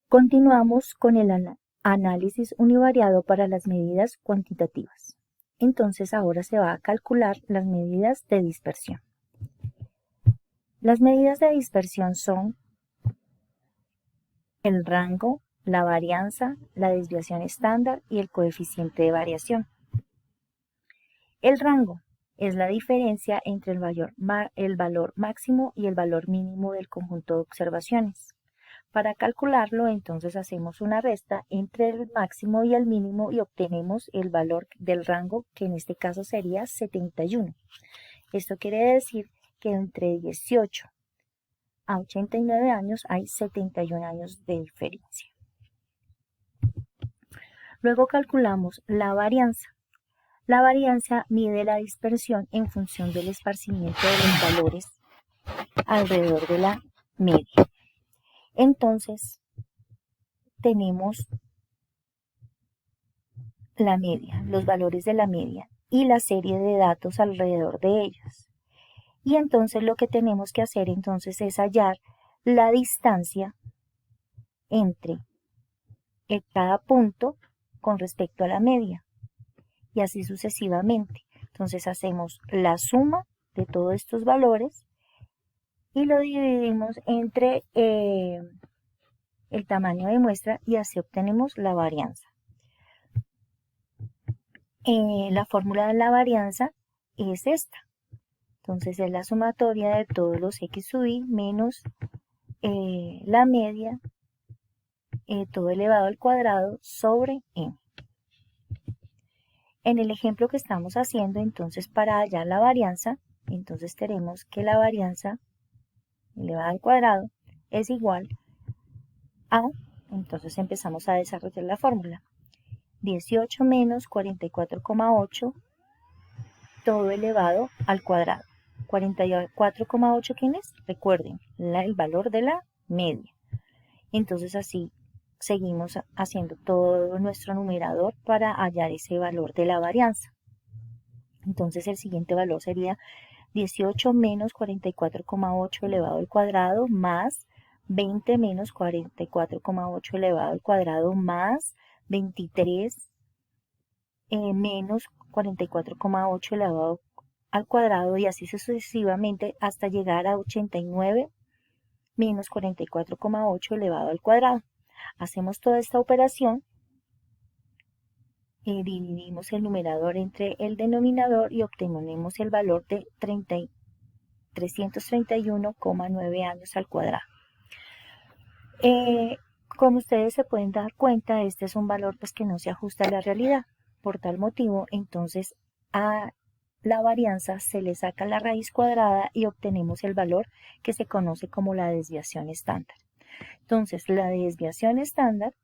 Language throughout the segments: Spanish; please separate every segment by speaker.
Speaker 1: Continuamos con el análisis univariado para las medidas cuantitativas. Entonces ahora se va a calcular las medidas de dispersión. Las medidas de dispersión son el rango, la varianza, la desviación estándar y el coeficiente de variación. El rango es la diferencia entre el valor máximo y el valor mínimo del conjunto de observaciones. Para calcularlo, entonces hacemos una resta entre el máximo y el mínimo y obtenemos el valor del rango, que en este caso sería 71. Esto quiere decir que entre 18 a 89 años hay 71 años de diferencia. Luego calculamos la varianza. La varianza mide la dispersión en función del esparcimiento de los valores alrededor de la media. Entonces, tenemos la media, los valores de la media y la serie de datos alrededor de ellas. Y entonces lo que tenemos que hacer entonces es hallar la distancia entre cada punto con respecto a la media y así sucesivamente. Entonces hacemos la suma de todos estos valores y lo dividimos entre el tamaño de muestra y así obtenemos la varianza. La fórmula de la varianza es esta. Entonces es la sumatoria de todos los x sub i menos la media, todo elevado al cuadrado sobre n. En el ejemplo que estamos haciendo, entonces para hallar la varianza, entonces tenemos que la varianza elevada al cuadrado es igual a, entonces empezamos a desarrollar la fórmula. 18 menos 44,8 todo elevado al cuadrado. 44,8 ¿quién es? Recuerden, el valor de la media. Entonces así seguimos haciendo todo nuestro numerador para hallar ese valor de la varianza. Entonces el siguiente valor sería 18 menos 44,8 elevado al cuadrado más 20 menos 44,8 elevado al cuadrado más 23 menos 44,8 elevado al cuadrado y así sucesivamente hasta llegar a 89 menos 44,8 elevado al cuadrado. Hacemos toda esta operación y dividimos el numerador entre el denominador y obtenemos el valor de 331,9 años al cuadrado. Como ustedes se pueden dar cuenta, este es un valor pues, que no se ajusta a la realidad. Por tal motivo, entonces a la varianza se le saca la raíz cuadrada y obtenemos el valor que se conoce como la desviación estándar. Entonces, la desviación estándar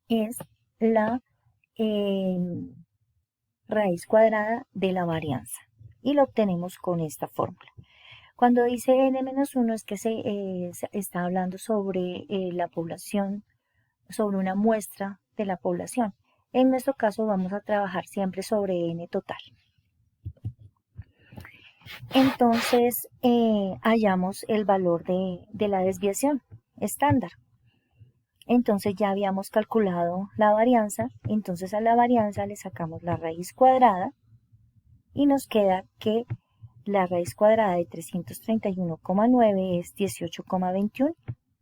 Speaker 1: es la raíz cuadrada de la varianza y lo obtenemos con esta fórmula. Cuando dice n-1 es que se está hablando sobre la población, sobre una muestra de la población. En nuestro caso vamos a trabajar siempre sobre n total. Entonces hallamos el valor de la desviación estándar. Entonces ya habíamos calculado la varianza, entonces a la varianza le sacamos la raíz cuadrada y nos queda que la raíz cuadrada de 331,9 es 18,21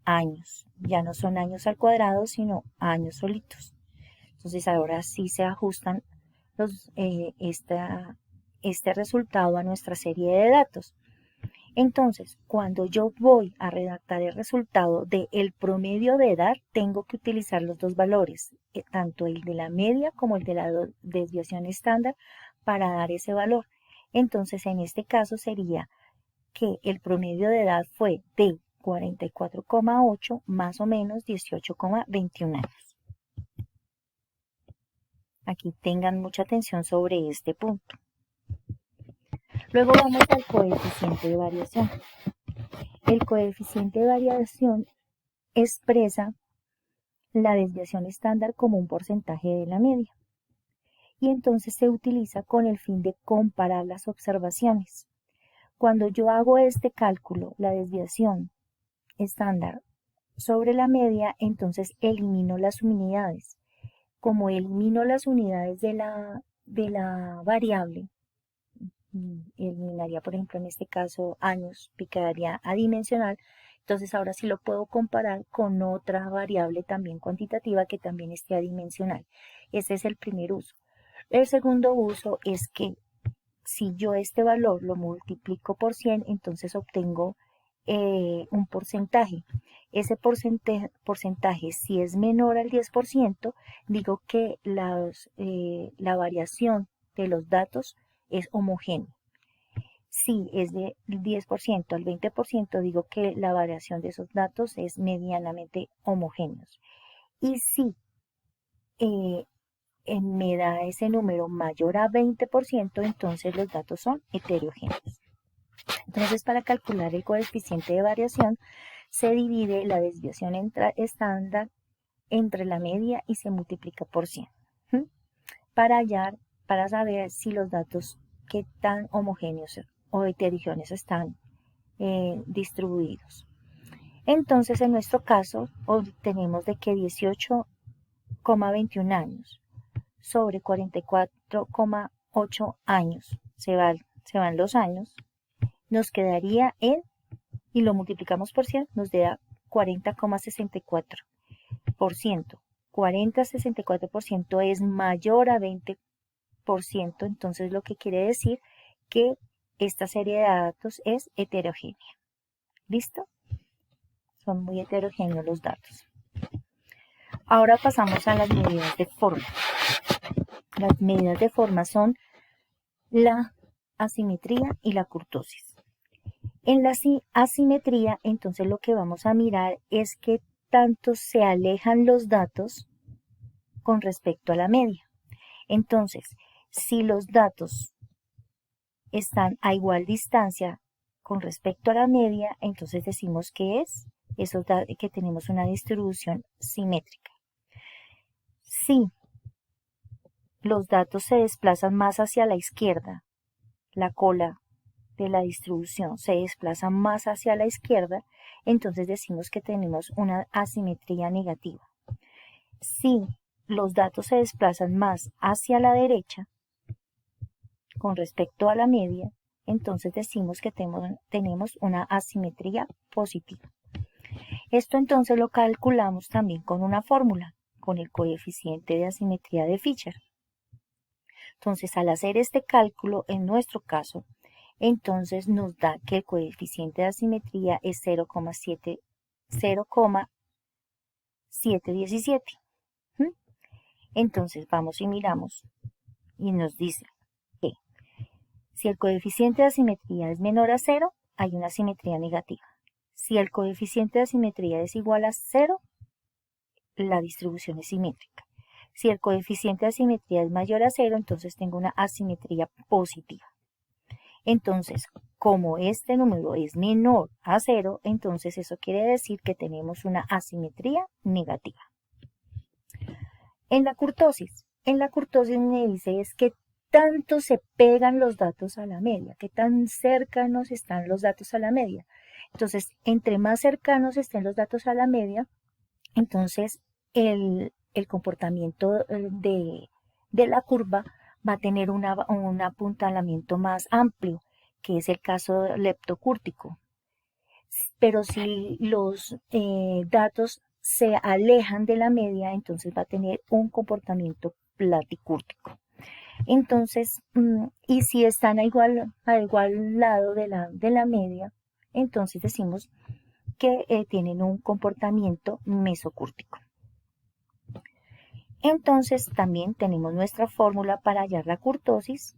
Speaker 1: años. Ya no son años al cuadrado, sino años solitos. Entonces ahora sí se ajustan este resultado a nuestra serie de datos. Entonces, cuando yo voy a redactar el resultado del promedio de edad, tengo que utilizar los dos valores, tanto el de la media como el de la desviación estándar, para dar ese valor. Entonces, en este caso sería que el promedio de edad fue de 44,8 más o menos 18,21 años. Aquí tengan mucha atención sobre este punto. Luego vamos al coeficiente de variación. El coeficiente de variación expresa la desviación estándar como un porcentaje de la media y entonces se utiliza con el fin de comparar las observaciones. Cuando yo hago este cálculo, la desviación estándar sobre la media, entonces elimino las unidades. Como elimino las unidades de la variable, eliminaría, por ejemplo, en este caso años, quedaría adimensional. Entonces ahora sí lo puedo comparar con otra variable también cuantitativa que también esté adimensional. Ese es el primer uso. El segundo uso es que si yo este valor lo multiplico por 100, entonces obtengo un porcentaje. Ese porcentaje, si es menor al 10%, digo que la variación de los datos es homogénea. Si es del 10% al 20%, digo que la variación de esos datos es medianamente homogénea. Y si me da ese número mayor a 20%, entonces los datos son heterogéneos. Entonces, para calcular el coeficiente de variación, se divide la desviación estándar entre la media y se multiplica por 100. ¿Mm? Para saber si los datos qué tan homogéneos o heterogéneos están distribuidos. Entonces, en nuestro caso, obtenemos de que 18,21 años sobre 44,8 años, se van los años, nos quedaría y lo multiplicamos por 100, nos da 40,64%. 40,64% es mayor a 20%, entonces lo que quiere decir que esta serie de datos es heterogénea. ¿Listo? Son muy heterogéneos los datos. Ahora pasamos a las medidas de forma. Las medidas de forma son la asimetría y la kurtosis. En la asimetría, entonces lo que vamos a mirar es que tanto se alejan los datos con respecto a la media. Entonces, si los datos están a igual distancia con respecto a la media, entonces decimos que que tenemos una distribución simétrica. Si los datos se desplazan más hacia la izquierda, la cola de la distribución se desplaza más hacia la izquierda, entonces decimos que tenemos una asimetría negativa. Si los datos se desplazan más hacia la derecha con respecto a la media, entonces decimos que tenemos una asimetría positiva. Esto entonces lo calculamos también con una fórmula, con el coeficiente de asimetría de Fisher. Entonces, al hacer este cálculo, en nuestro caso, entonces nos da que el coeficiente de asimetría es 0,717. Entonces vamos y miramos y nos dice que si el coeficiente de asimetría es menor a 0, hay una asimetría negativa. Si el coeficiente de asimetría es igual a 0, la distribución es simétrica. Si el coeficiente de asimetría es mayor a 0, entonces tengo una asimetría positiva. Entonces, como este número es menor a 0, entonces eso quiere decir que tenemos una asimetría negativa. En la kurtosis me dice es que tanto se pegan los datos a la media, que tan cercanos están los datos a la media. Entonces, entre más cercanos estén los datos a la media, entonces el comportamiento de la curva va a tener un apuntalamiento más amplio, que es el caso leptocúrtico. Pero si los datos se alejan de la media, entonces va a tener un comportamiento platicúrtico. Entonces, y si están a igual lado de la media, entonces decimos que tienen un comportamiento mesocúrtico. Entonces también tenemos nuestra fórmula para hallar la kurtosis.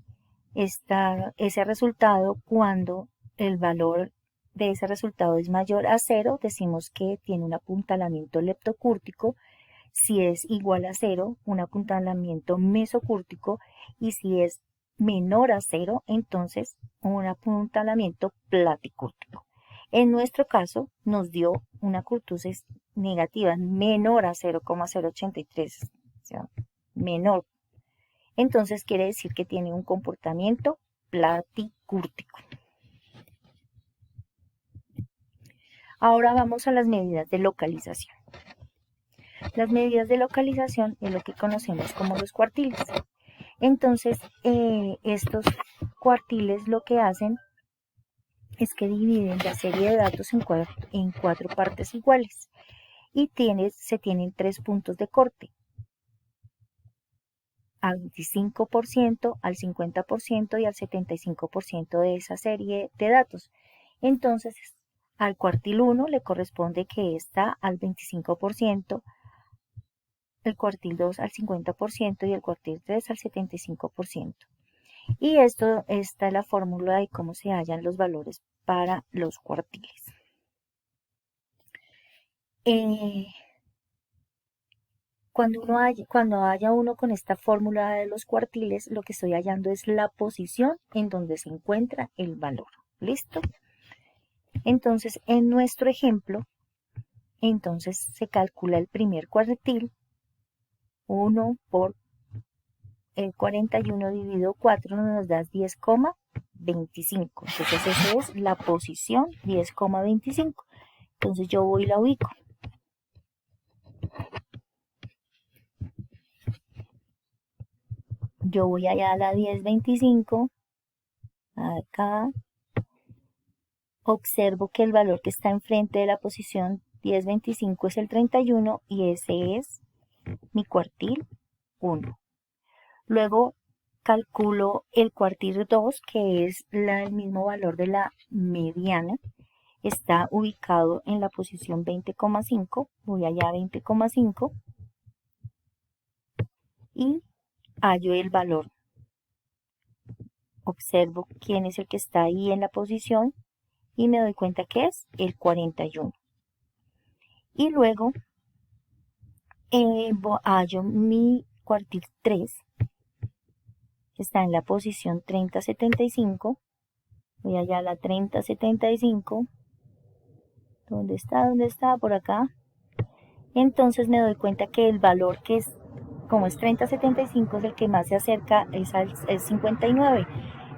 Speaker 1: Ese resultado, cuando el valor de ese resultado es mayor a 0, decimos que tiene un apuntalamiento leptocúrtico. Si es igual a 0, un apuntalamiento mesocúrtico. Y si es menor a 0, entonces un apuntalamiento platicúrtico. En nuestro caso nos dio una kurtosis negativa menor a 0,083, o sea, menor. Entonces quiere decir que tiene un comportamiento platicúrtico. Ahora vamos a las medidas de localización. Las medidas de localización es lo que conocemos como los cuartiles. Entonces, estos cuartiles lo que hacen es que dividen la serie de datos en cuatro partes iguales y se tienen 3 puntos de corte: al 25%, al 50% y al 75% de esa serie de datos. Entonces, al cuartil 1 le corresponde que está al 25%, el cuartil 2 al 50% y el cuartil 3 al 75%. Y esta es la fórmula de cómo se hallan los valores para los cuartiles. Cuando haya uno con esta fórmula de los cuartiles, lo que estoy hallando es la posición en donde se encuentra el valor. ¿Listo? Entonces, en nuestro ejemplo, entonces se calcula el primer cuartil, 1 por el 41 dividido 4 nos da 10,25. Entonces, esa es la posición, 10,25. Entonces, yo voy y la ubico. Yo voy allá a la 1025, acá, observo que el valor que está enfrente de la posición 1025 es el 31 y ese es mi cuartil 1. Luego calculo el cuartil 2, que es el mismo valor de la mediana. Está ubicado en la posición 20,5. Voy allá a 20,5 y hallo el valor. Observo quién es el que está ahí en la posición y me doy cuenta que es el 41. Y luego hallo mi cuartil 3, que está en la posición 30,75. Voy allá a la 30,75. ¿Dónde está? ¿Dónde está? Por acá. Entonces me doy cuenta que el valor que es, como es 30,75, es el que más se acerca, es 59.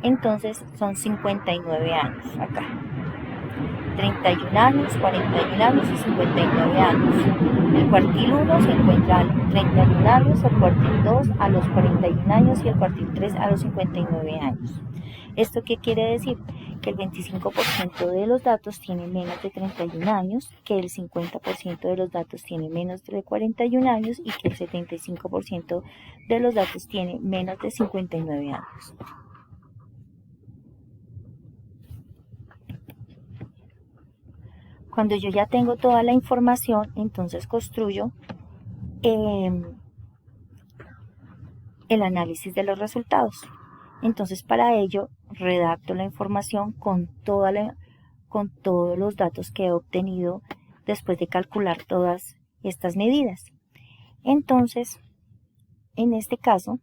Speaker 1: Entonces son 59 años acá. 31 años, 41 años y 59 años. El cuartil 1 se encuentra a los 31 años, el cuartil 2 a los 41 años y el cuartil 3 a los 59 años. ¿Esto qué quiere decir? Que el 25% de los datos tiene menos de 31 años, que el 50% de los datos tiene menos de 41 años y que el 75% de los datos tiene menos de 59 años. Cuando yo ya tengo toda la información, entonces construyo el análisis de los resultados. Entonces, para ello, redacto la información con todos los datos que he obtenido después de calcular todas estas medidas. Entonces, en este caso,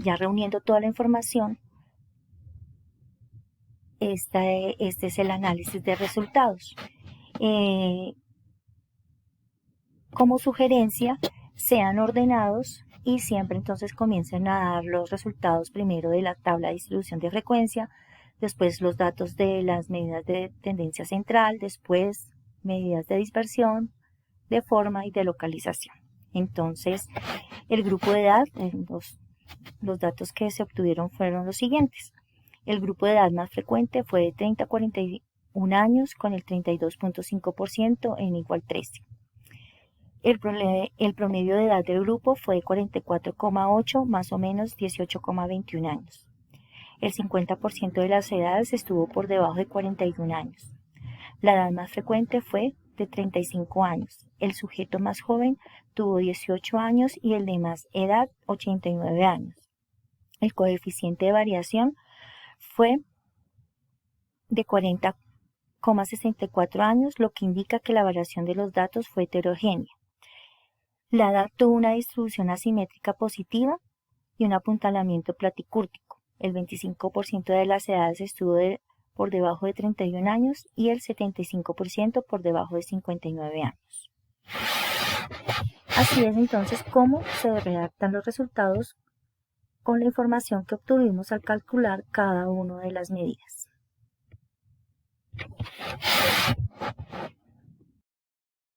Speaker 1: ya reuniendo toda la información, este es el análisis de resultados. Como sugerencia, sean ordenados y siempre entonces comiencen a dar los resultados primero de la tabla de distribución de frecuencia, después los datos de las medidas de tendencia central, después medidas de dispersión, de forma y de localización. Entonces, el grupo de edad, los datos que se obtuvieron fueron los siguientes. El grupo de edad más frecuente fue de 30 a 41 años con el 32,5% en igual 13. El promedio de edad del grupo fue de 44,8, más o menos 18,21 años. El 50% de las edades estuvo por debajo de 41 años. La edad más frecuente fue de 35 años. El sujeto más joven tuvo 18 años y el de más edad 89 años. El coeficiente de variación fue de 40,64 años, lo que indica que la variación de los datos fue heterogénea. La edad tuvo una distribución asimétrica positiva y un apuntalamiento platicúrtico. El 25% de las edades estuvo por debajo de 31 años y el 75% por debajo de 59 años. Así es entonces cómo se redactan los resultados con la información que obtuvimos al calcular cada una de las medidas.